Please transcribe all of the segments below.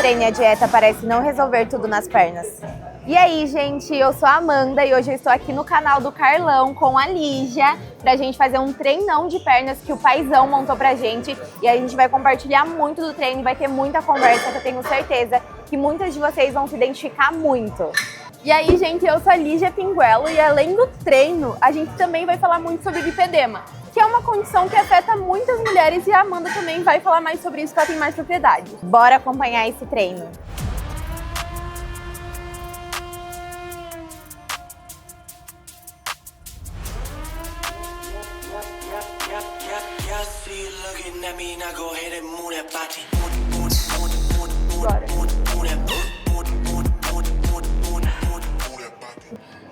treino e a dieta parece não resolver tudo nas pernas. E aí, gente, eu sou a Amanda e hoje eu estou aqui no canal do Carlão com a Lígia pra gente fazer um treinão de pernas que o paizão montou pra gente. E a gente vai compartilhar muito do treino e vai ter muita conversa que eu tenho certeza que muitas de vocês vão se identificar muito. E aí, gente, eu sou a Lígia Pinguelo e além do treino, a gente também vai falar muito sobre lipedema, que é uma condição que afeta muitas mulheres e a Amanda também vai falar mais sobre isso, que ela tem mais propriedade. Bora acompanhar esse treino. Bora.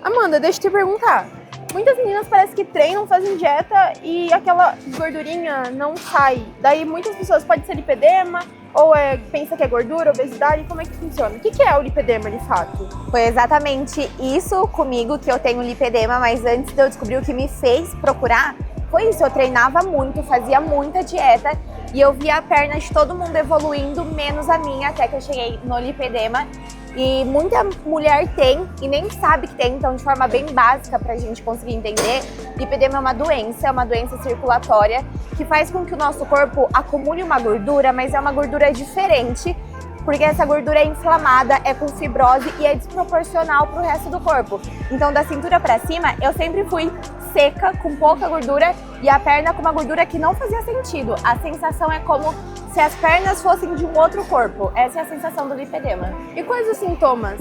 Amanda, deixa eu te perguntar. Muitas meninas parecem que treinam, fazem dieta e aquela gordurinha não sai. Daí muitas pessoas podem ser lipedema ou pensa que é gordura, obesidade. Como é que funciona? O que é o lipedema de fato? Foi exatamente isso comigo que eu tenho lipedema, mas antes de eu descobrir o que me fez procurar, foi isso. Eu treinava muito, fazia muita dieta e eu via a perna de todo mundo evoluindo, menos a minha, até que eu cheguei no lipedema. E muita mulher tem e nem sabe que tem, então de forma bem básica pra gente conseguir entender, lipedema é uma doença circulatória que faz com que o nosso corpo acumule uma gordura, mas é uma gordura diferente, porque essa gordura é inflamada, é com fibrose e é desproporcional pro resto do corpo. Então da cintura pra cima, eu sempre fui seca, com pouca gordura, e a perna com uma gordura que não fazia sentido. A sensação é como se as pernas fossem de um outro corpo. Essa é a sensação do lipedema. E quais os sintomas?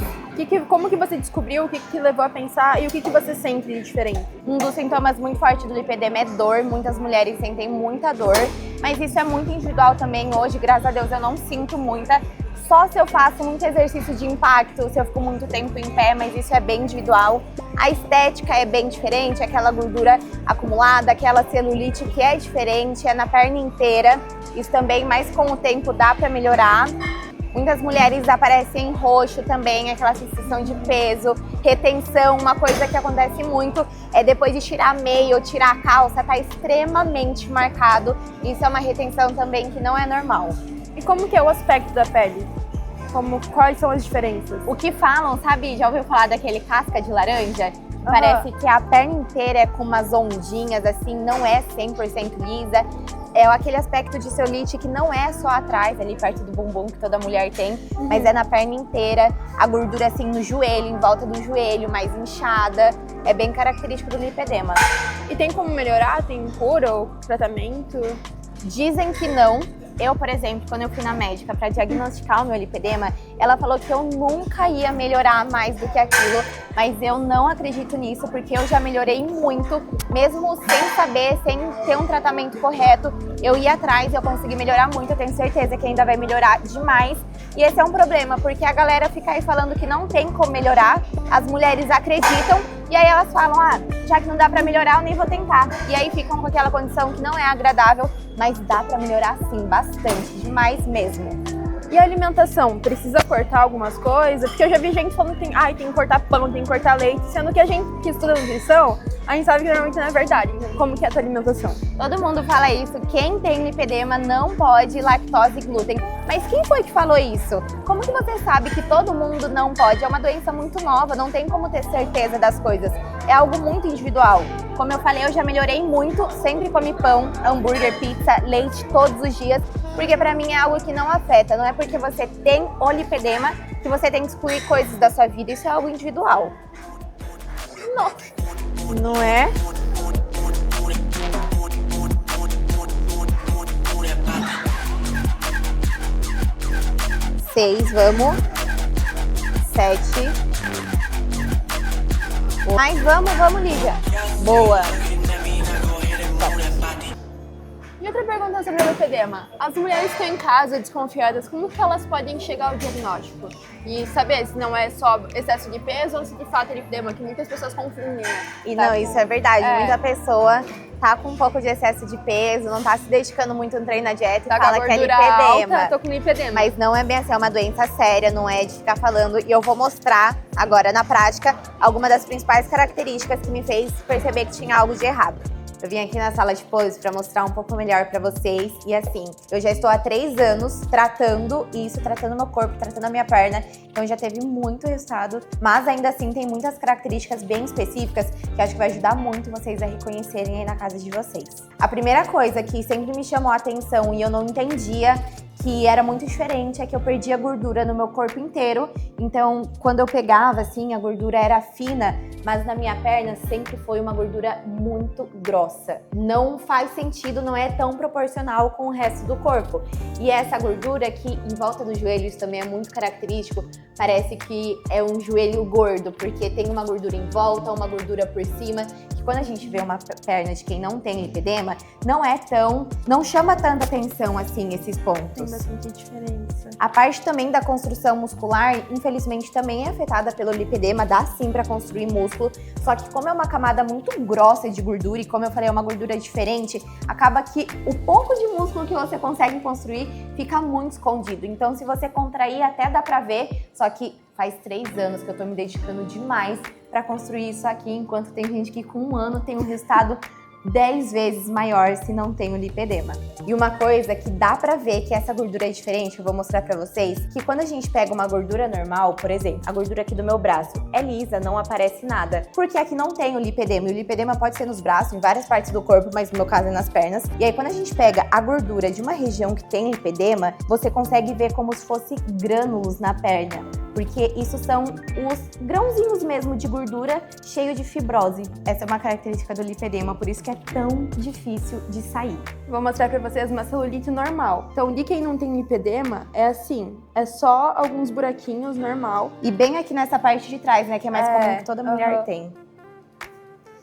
Como que você descobriu? O que levou a pensar? E o que você sente de diferente? Um dos sintomas muito fortes do lipedema é dor. Muitas mulheres sentem muita dor, mas isso é muito individual também. Hoje, graças a Deus, eu não sinto muita. Só se eu faço muito exercício de impacto, se eu fico muito tempo em pé, mas isso é bem individual. A estética é bem diferente, aquela gordura acumulada, aquela celulite que é diferente, é na perna inteira. Isso também, mas com o tempo dá pra melhorar. Muitas mulheres aparecem roxo também, aquela sensação de peso, retenção. Uma coisa que acontece muito é depois de tirar a meia ou tirar a calça, tá extremamente marcado. Isso é uma retenção também que não é normal. E como que é o aspecto da pele? Quais são as diferenças? O que falam, sabe? Já ouviu falar daquele casca de laranja? Parece que a perna inteira é com umas ondinhas, assim, não é 100% lisa. É aquele aspecto de celulite que não é só atrás, ali perto do bumbum, que toda mulher tem, mas é na perna inteira. A gordura, assim, no joelho, em volta do joelho, mais inchada. É bem característico do lipedema. E tem como melhorar? Tem cura ou tratamento? Dizem que não. Eu, por exemplo, quando eu fui na médica para diagnosticar o meu lipedema, ela falou que eu nunca ia melhorar mais do que aquilo, mas eu não acredito nisso, porque eu já melhorei muito, mesmo sem saber, sem ter um tratamento correto, eu ia atrás e eu consegui melhorar muito, eu tenho certeza que ainda vai melhorar demais. E esse é um problema, porque a galera fica aí falando que não tem como melhorar, as mulheres acreditam, e aí elas falam, já que não dá pra melhorar, eu nem vou tentar. E aí ficam com aquela condição que não é agradável, mas dá pra melhorar sim, bastante, demais mesmo. E a alimentação? Precisa cortar algumas coisas? Porque eu já vi gente falando que tem que cortar pão, tem que cortar leite, sendo que a gente que estuda nutrição, a gente sabe que normalmente não é verdade. Então, como que é a tua alimentação? Todo mundo fala isso, quem tem lipedema não pode lactose e glúten. Mas quem foi que falou isso? Como que você sabe que todo mundo não pode? É uma doença muito nova, não tem como ter certeza das coisas. É algo muito individual. Como eu falei, eu já melhorei muito, sempre comi pão, hambúrguer, pizza, leite todos os dias, porque pra mim é algo que não afeta. Não é porque você tem o lipedema que você tem que excluir coisas da sua vida, isso é algo individual. Não é? Seis, vamos. 7. Mas vamos, Lígia. Boa. E outra pergunta sobre o lipedema. As mulheres que estão em casa desconfiadas, como que elas podem chegar ao diagnóstico? E saber se não é só excesso de peso ou se de fato é lipedema, que muitas pessoas confundem, né? E não, isso é verdade. Muita pessoa tá com um pouco de excesso de peso, não tá se dedicando muito no treino na dieta e fala que é lipedema. Alta, tô com lipedema. Mas não é bem assim, é uma doença séria, não é de ficar falando. E eu vou mostrar agora na prática algumas das principais características que me fez perceber que tinha algo de errado. Eu vim aqui na sala de pose para mostrar um pouco melhor para vocês. E assim, eu já estou há 3 anos tratando isso, tratando meu corpo, tratando a minha perna. Então já teve muito resultado, mas ainda assim tem muitas características bem específicas que acho que vai ajudar muito vocês a reconhecerem aí na casa de vocês. A primeira coisa que sempre me chamou a atenção e eu não entendia que era muito diferente é que eu perdia gordura no meu corpo inteiro. Então, quando eu pegava, assim, a gordura era fina, mas na minha perna sempre foi uma gordura muito grossa. Não faz sentido, não é tão proporcional com o resto do corpo. E essa gordura aqui em volta dos joelhos também é muito característico. Parece que é um joelho gordo, porque tem uma gordura em volta, uma gordura por cima. Que quando a gente vê uma perna de quem não tem lipedema, não chama tanta atenção assim esses pontos. Tem bastante diferença. A parte também da construção muscular, infelizmente, também é afetada pelo lipedema, dá sim pra construir músculo, só que como é uma camada muito grossa de gordura e como eu falei, é uma gordura diferente, acaba que o pouco de músculo que você consegue construir fica muito escondido. Então, se você contrair, até dá pra ver, só que faz 3 anos que eu tô me dedicando demais pra construir isso aqui, enquanto tem gente que com 1 ano tem um resultado 10 vezes maior se não tem o lipedema. E uma coisa que dá pra ver que essa gordura é diferente, eu vou mostrar pra vocês, que quando a gente pega uma gordura normal, por exemplo, a gordura aqui do meu braço é lisa, não aparece nada, porque aqui não tem o lipedema, e o lipedema pode ser nos braços, em várias partes do corpo, mas no meu caso é nas pernas. E aí quando a gente pega a gordura de uma região que tem lipedema, você consegue ver como se fosse grânulos na perna, porque isso são os grãozinhos mesmo de gordura cheio de fibrose. Essa é uma característica do lipedema, por isso que é tão difícil de sair. Vou mostrar pra vocês uma celulite normal. Então, de quem não tem lipedema, é assim, é só alguns buraquinhos normal. E bem aqui nessa parte de trás, né, que é mais comum que toda mulher tem.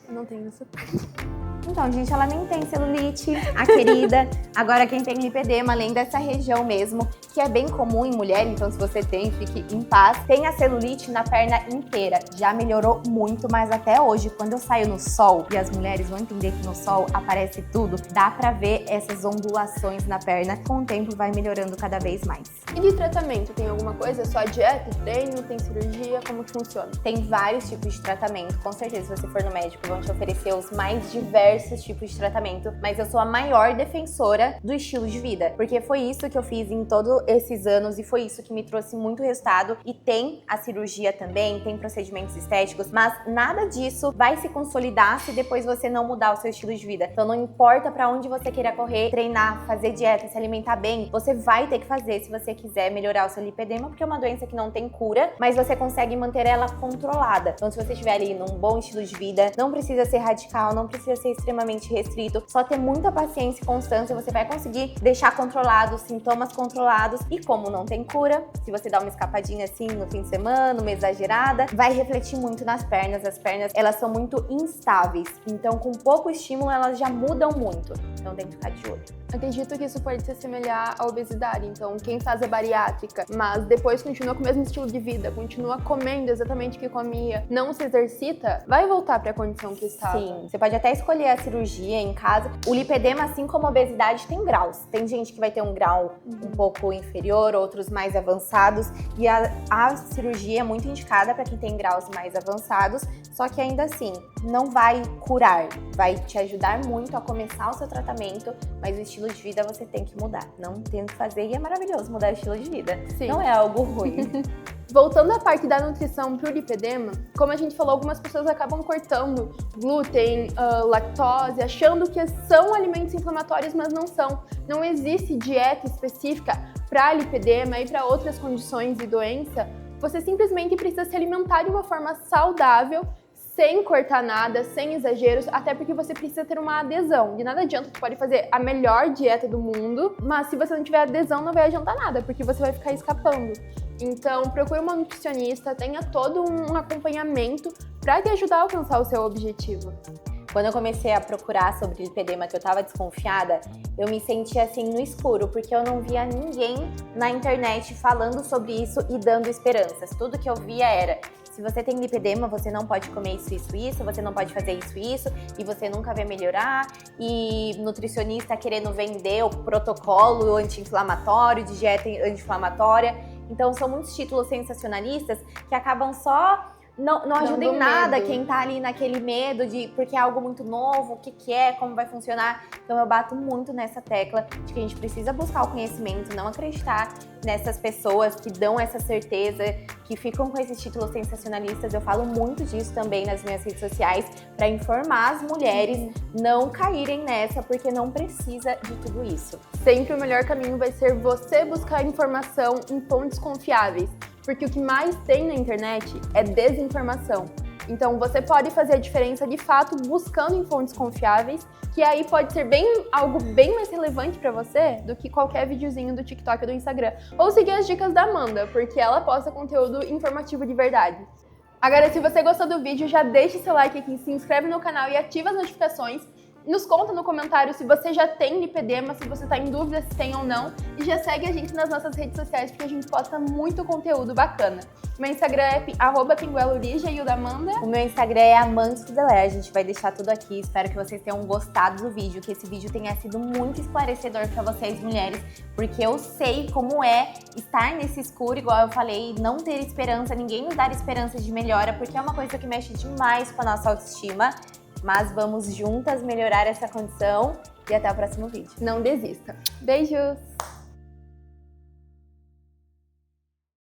Eu não tenho essa parte. Então, gente, ela nem tem celulite, a querida. Agora, quem tem lipedema, além dessa região mesmo, que é bem comum em mulher, então se você tem, fique em paz. Tem a celulite na perna inteira. Já melhorou muito, mas até hoje, quando eu saio no sol, e as mulheres vão entender que no sol aparece tudo, dá pra ver essas ondulações na perna. Com o tempo, vai melhorando cada vez mais. E de tratamento, tem alguma coisa? Só dieta, treino, tem cirurgia? Como que funciona? Tem vários tipos de tratamento. Com certeza, se você for no médico, vão te oferecer os mais diversos tipos de tratamento, mas eu sou a maior defensora do estilo de vida, porque foi isso que eu fiz em todos esses anos e foi isso que me trouxe muito resultado. E tem a cirurgia também, tem procedimentos estéticos, mas nada disso vai se consolidar se depois você não mudar o seu estilo de vida. Então não importa pra onde você queira correr, treinar, fazer dieta, se alimentar bem, você vai ter que fazer se você quiser melhorar o seu lipedema, porque é uma doença que não tem cura, mas você consegue manter ela controlada. Então se você estiver ali num bom estilo de vida, não precisa ser radical, não precisa ser extremamente restrito, só ter muita paciência e constância, você vai conseguir deixar controlado os sintomas controlados. E como não tem cura, se você dá uma escapadinha assim no fim de semana, uma exagerada, vai refletir muito nas pernas. As pernas, elas são muito instáveis, então com pouco estímulo elas já mudam muito, então tem que ficar de olho. Acredito que isso pode se assemelhar à obesidade. Então, quem faz a bariátrica, mas depois continua com o mesmo estilo de vida, continua comendo exatamente o que comia, não se exercita, vai voltar para a condição que estava. Sim, você pode até escolher a cirurgia em casa. O lipedema, assim como a obesidade, tem graus. Tem gente que vai ter um grau um pouco inferior, outros mais avançados. E a cirurgia é muito indicada para quem tem graus mais avançados, só que ainda assim, não vai curar. Vai te ajudar muito a começar o seu tratamento, mas o estilo de vida você tem que mudar. Não tem o que fazer e é maravilhoso mudar o estilo de vida. Sim. Não é algo ruim. Voltando à parte da nutrição pro lipedema, como a gente falou, algumas pessoas acabam cortando glúten, lactose, achando que são alimentos inflamatórios, mas não são. Não existe dieta específica para lipedema e para outras condições de doença. Você simplesmente precisa se alimentar de uma forma saudável, sem cortar nada, sem exageros, até porque você precisa ter uma adesão. De nada adianta, você pode fazer a melhor dieta do mundo, mas se você não tiver adesão, não vai adiantar nada, porque você vai ficar escapando. Então, procure uma nutricionista, tenha todo um acompanhamento para te ajudar a alcançar o seu objetivo. Quando eu comecei a procurar sobre lipedema, que eu tava desconfiada, eu me sentia assim no escuro, porque eu não via ninguém na internet falando sobre isso e dando esperanças. Tudo que eu via era: se você tem lipedema, você não pode comer isso, você não pode fazer isso, e você nunca vai melhorar. E nutricionista querendo vender o protocolo anti-inflamatório, de dieta anti-inflamatória. Então são muitos títulos sensacionalistas que acabam só não ajuda em Dando nada medo. quem tá ali naquele medo de porque é algo muito novo, o que que é, como vai funcionar. Então eu bato muito nessa tecla de que a gente precisa buscar o conhecimento, não acreditar nessas pessoas que dão essa certeza, que ficam com esses títulos sensacionalistas. Eu falo muito disso também nas minhas redes sociais para informar as mulheres não caírem nessa, porque não precisa de tudo isso. Sempre o melhor caminho vai ser você buscar informação em fontes confiáveis, porque o que mais tem na internet é desinformação. Então você pode fazer a diferença de fato buscando em fontes confiáveis, que aí pode ser algo bem mais relevante para você do que qualquer videozinho do TikTok ou do Instagram. Ou seguir as dicas da Amanda, porque ela posta conteúdo informativo de verdade. Agora, se você gostou do vídeo, já deixa seu like aqui, se inscreve no canal e ativa as notificações. Nos conta no comentário se você já tem lipedema, se você tá em dúvida se tem ou não. E já segue a gente nas nossas redes sociais, porque a gente posta muito conteúdo bacana. Meu Instagram é @pinguelorija e o da Amanda. O meu Instagram é amantedelé, a gente vai deixar tudo aqui. Espero que vocês tenham gostado do vídeo, que esse vídeo tenha sido muito esclarecedor pra vocês, mulheres, porque eu sei como é estar nesse escuro, igual eu falei, não ter esperança, ninguém nos dar esperança de melhora, porque é uma coisa que mexe demais com a nossa autoestima. Mas vamos juntas melhorar essa condição e até o próximo vídeo. Não desista. Beijos!